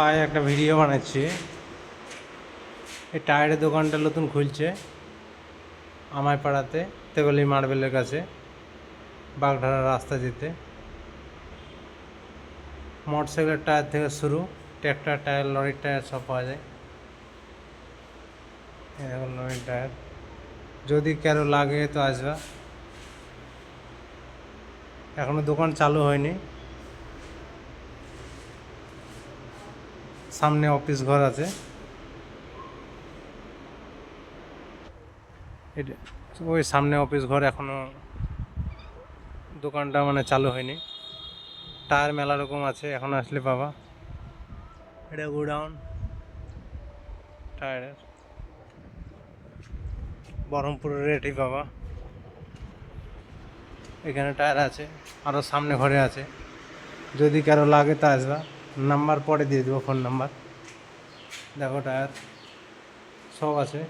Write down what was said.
আজ একটা ভিডিও বানাচ্ছি। এই টায়ারের দোকানটা নতুন খুলছে আমায় পাড়াতে, তেগলি মার্বেলের কাছে, বাগধারা রাস্তা যেতে। মোটরসাইকেলের টায়ার থেকে শুরু, ট্র্যাক্টর টায়ার, লরির টায়ার সব পাওয়া যায়। এখন লরির টায়ার যদি কারো লাগে তো আসবা। এখনো দোকান চালু হয়নি। সামনে অফিস ঘর আছে। এটা ওই সামনে অফিস ঘর, এখনো দোকানটা মানে চালু হয়নি। টায়ার মেলা রকম আছে, এখন আসলে পাবা। এটা গোডাউন টায়ারের, বহরমপুরের রেটই পাবা। এখানে টায়ার আছে, আরও সামনে ঘরে আছে। যদি কারো লাগে তা আসবা। নাম্বার পরে দিয়ে দেবো, ফোন নাম্বার। দেখো টায়ার সব আছে।